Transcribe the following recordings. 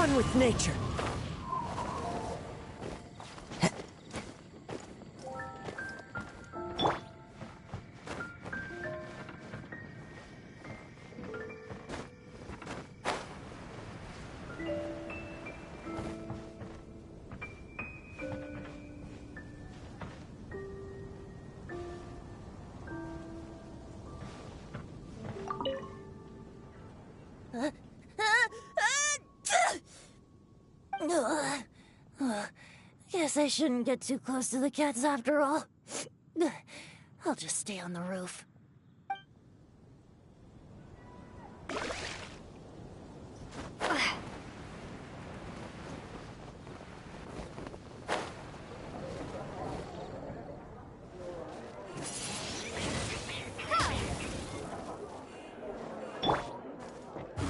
One with nature. Guess I shouldn't get too close to the cats after all. I'll just stay on the roof.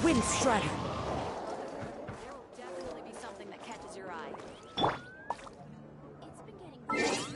Wind strider. There will definitely be something that catches your eye. It's been getting busy.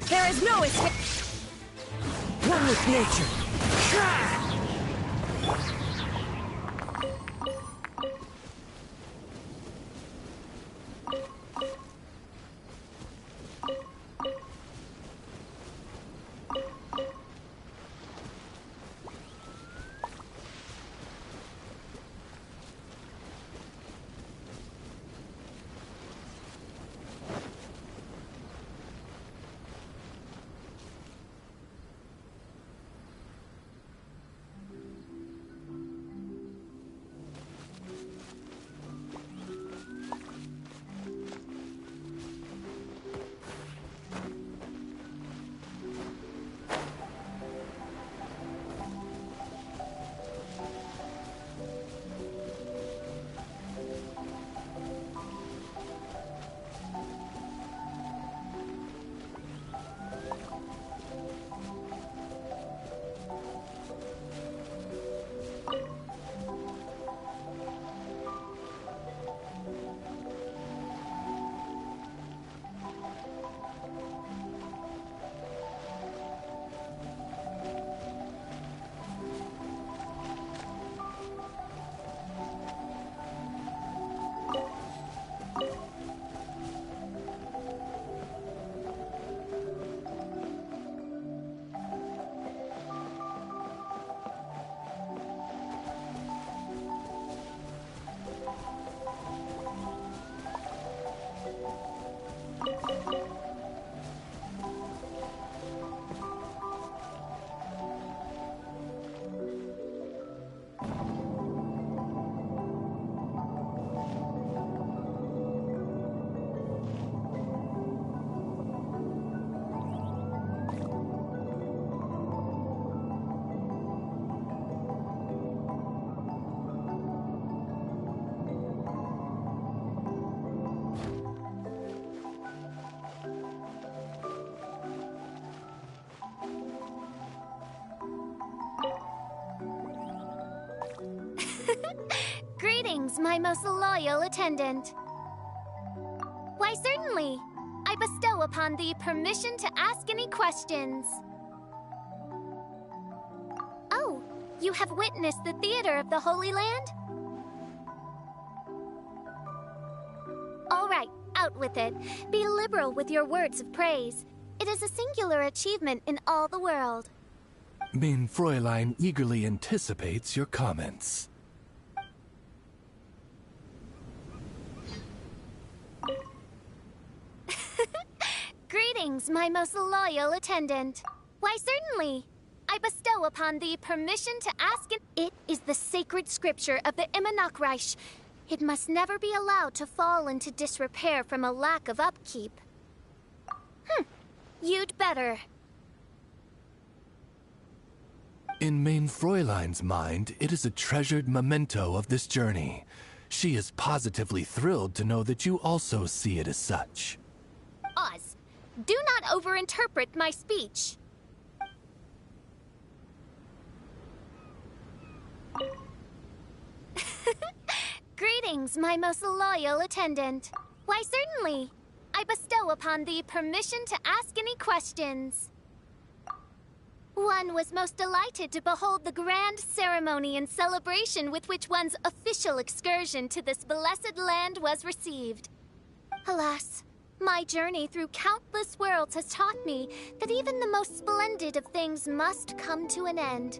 There is no escape. One with nature. Greetings, my most loyal attendant. Why, certainly. I bestow upon thee permission to ask any questions. Oh, you have witnessed the theater of the Holy Land? All right, out with it. Be liberal with your words of praise. It is a singular achievement in all the world. Mein Fräulein eagerly anticipates your comments. Greetings, my most loyal attendant. Why, certainly. I bestow upon thee permission to ask it. It is the sacred scripture of the Immonachreich. It must never be allowed to fall into disrepair from a lack of upkeep. You'd better. In Mein Fräulein's mind, it is a treasured memento of this journey. She is positively thrilled to know that you also see it as such. Oz, do not overinterpret my speech. Greetings, my most loyal attendant. Why, certainly. I bestow upon thee permission to ask any questions. One was most delighted to behold the grand ceremony and celebration with which one's official excursion to this blessed land was received. Alas, my journey through countless worlds has taught me that even the most splendid of things must come to an end.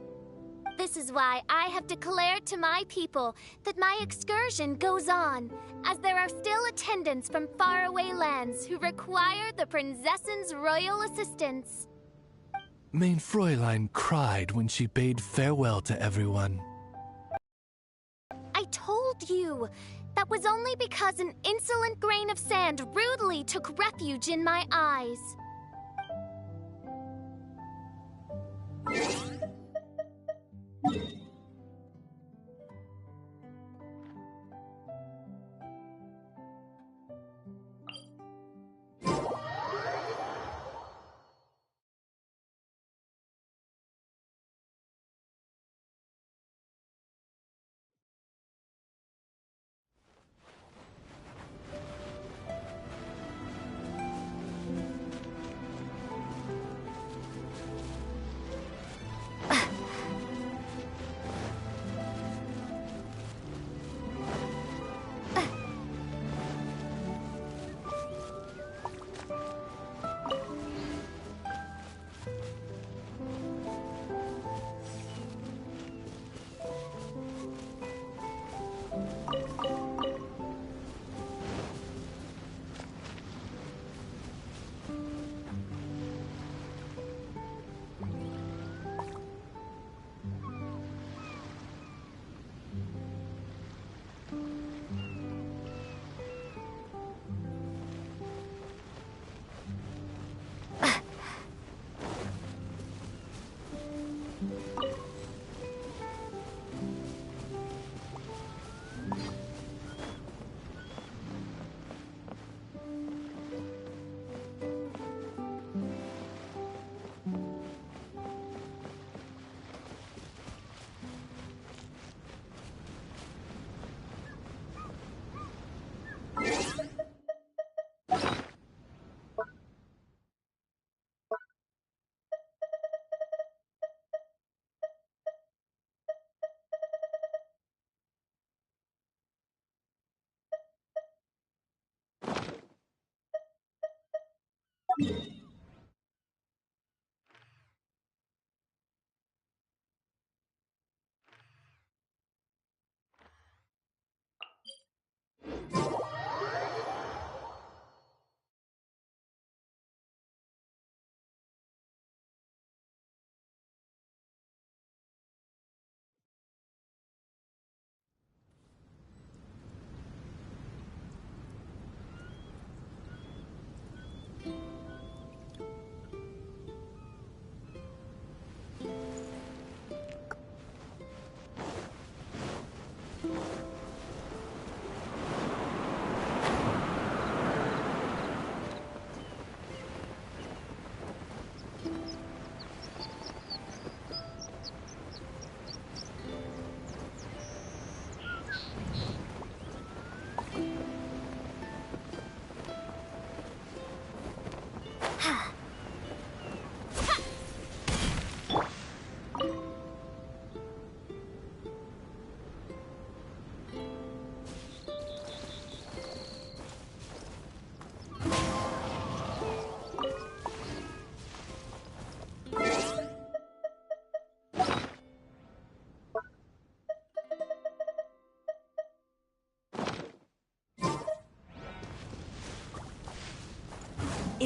This is why I have declared to my people that my excursion goes on, as there are still attendants from faraway lands who require the princess's royal assistance. Mein Fräulein cried when she bade farewell to everyone. I told you! That was only because an insolent grain of sand rudely took refuge in my eyes.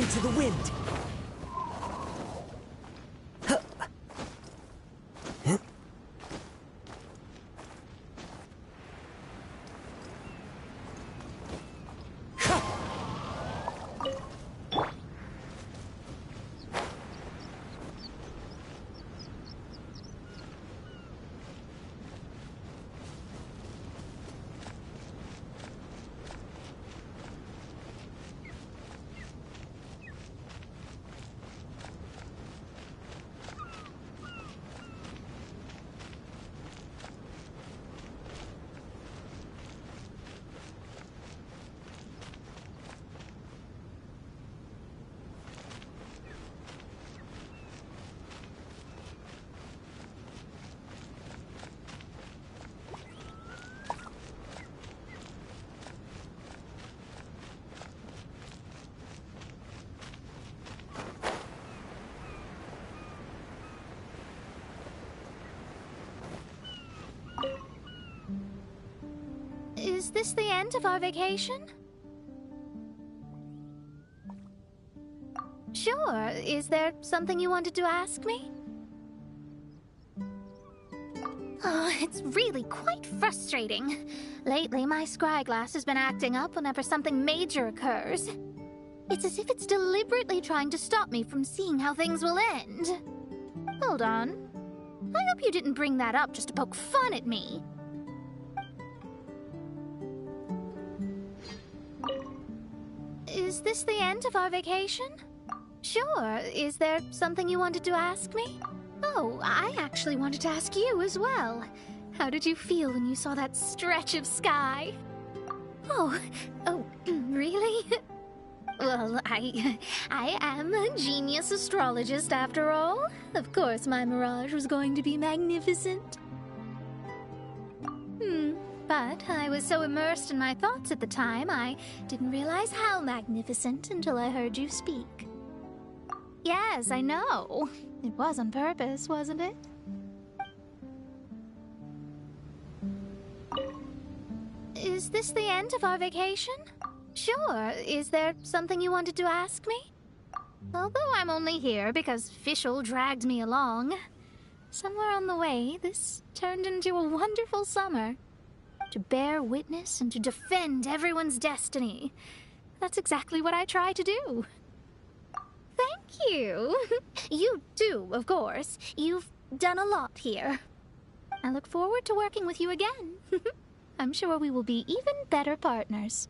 into the wind. Is this the end of our vacation? Sure. Is there something you wanted to ask me? Oh, it's really quite frustrating. Lately, my scryglass has been acting up whenever something major occurs. It's as if it's deliberately trying to stop me from seeing how things will end. Hold on. I hope you didn't bring that up just to poke fun at me. Is this the end of our vacation? Sure. Is there something you wanted to ask me? Oh, I actually wanted to ask you as well. How did you feel when you saw that stretch of sky? Oh, really? Well, I am a genius astrologist after all. Of course my mirage was going to be magnificent. But I was so immersed in my thoughts at the time, I didn't realize how magnificent until I heard you speak. Yes, I know. It was on purpose, wasn't it? Is this the end of our vacation? Sure. Is there something you wanted to ask me? Although I'm only here because Fischl dragged me along, somewhere on the way, this turned into a wonderful summer. To bear witness and to defend everyone's destiny. That's exactly what I try to do. Thank you. You too, of course. You've done a lot here. I look forward to working with you again. I'm sure we will be even better partners.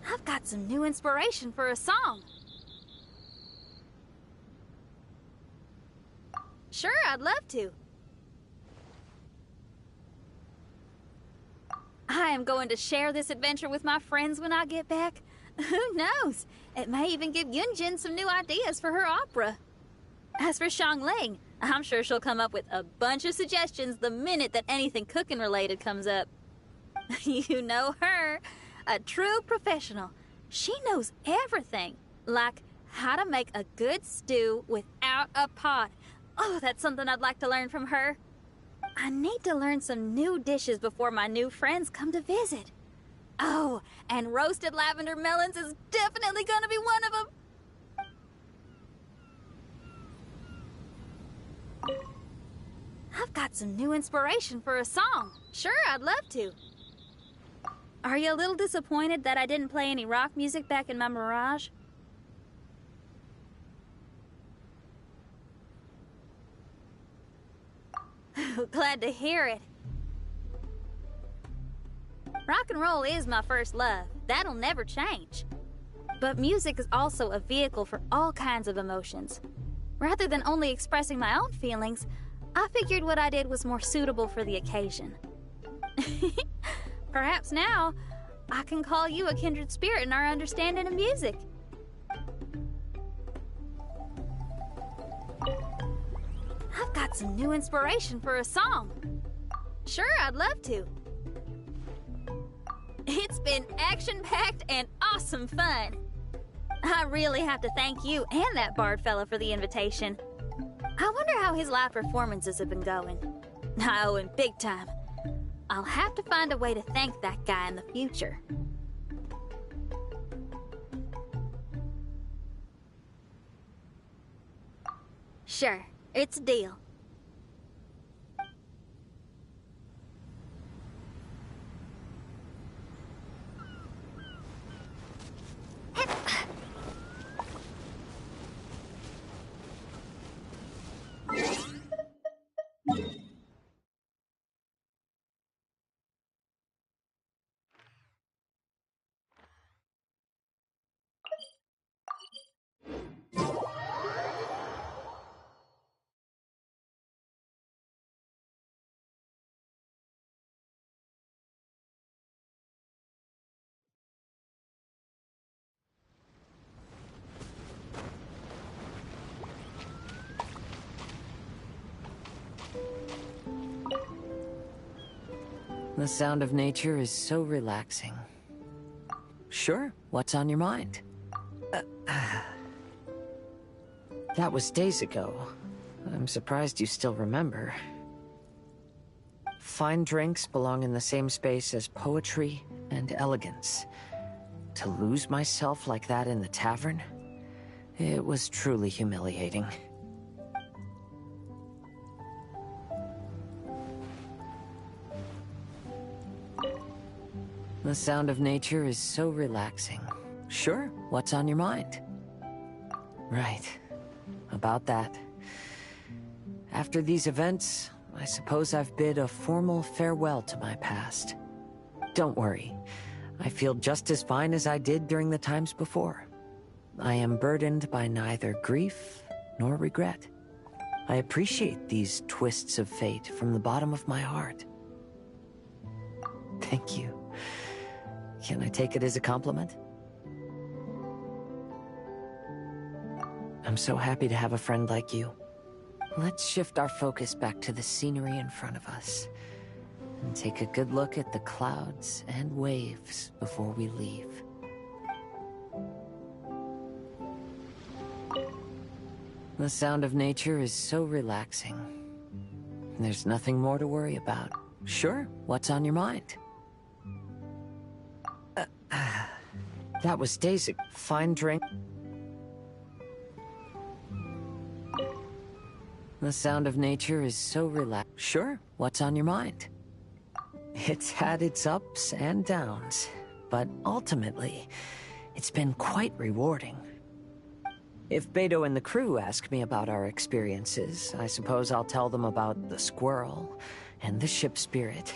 I've got some new inspiration for a song. Sure, I'd love to. I am going to share this adventure with my friends when I get back. Who knows? It may even give Yunjin some new ideas for her opera. As for Xiangling, I'm sure she'll come up with a bunch of suggestions the minute that anything cooking related comes up. You know her, a true professional. She knows everything, like how to make a good stew without a pot. Oh, that's something I'd like to learn from her. I need to learn some new dishes before my new friends come to visit. Oh, and roasted lavender melons is definitely gonna be one of them. I've got some new inspiration for a song. Sure, I'd love to. Are you a little disappointed that I didn't play any rock music back in my Mirage? Glad to hear it. Rock and roll is my first love. That'll never change. But music is also a vehicle for all kinds of emotions. Rather than only expressing my own feelings, I figured what I did was more suitable for the occasion. Perhaps now, I can call you a kindred spirit in our understanding of music. I've got some new inspiration for a song. Sure, I'd love to. It's been action-packed and awesome fun. I really have to thank you and that bard fella for the invitation. I wonder how his live performances have been going. I owe him big time. I'll have to find a way to thank that guy in the future. Sure, it's a deal. The sound of nature is so relaxing. Sure, what's on your mind? That was days ago. I'm surprised you still remember. Fine drinks belong in the same space as poetry and elegance. To lose myself like that in the tavern? It was truly humiliating. The sound of nature is so relaxing. Sure, what's on your mind? Right. About that. After these events, I suppose I've bid a formal farewell to my past. Don't worry. I feel just as fine as I did during the times before. I am burdened by neither grief nor regret. I appreciate these twists of fate from the bottom of my heart. Thank you. Can I take it as a compliment? I'm so happy to have a friend like you. Let's shift our focus back to the scenery in front of us and take a good look at the clouds and waves before we leave. The sound of nature is so relaxing. There's nothing more to worry about. Sure, what's on your mind? That was days ago. Fine drink. The sound of nature is so relaxed. Sure, what's on your mind? It's had its ups and downs, but ultimately, it's been quite rewarding. If Beto and the crew ask me about our experiences, I suppose I'll tell them about the squirrel and the ship spirit.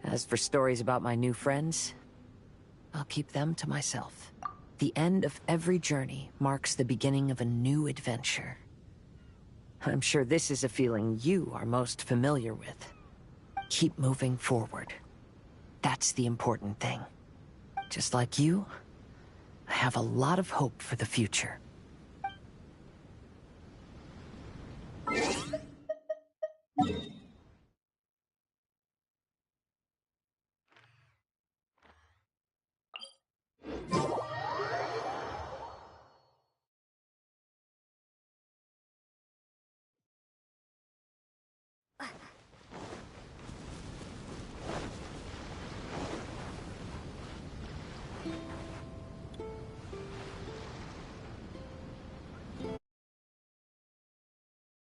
As for stories about my new friends, I'll keep them to myself. The end of every journey marks the beginning of a new adventure. I'm sure this is a feeling you are most familiar with. Keep moving forward. That's the important thing. Just like you, I have a lot of hope for the future.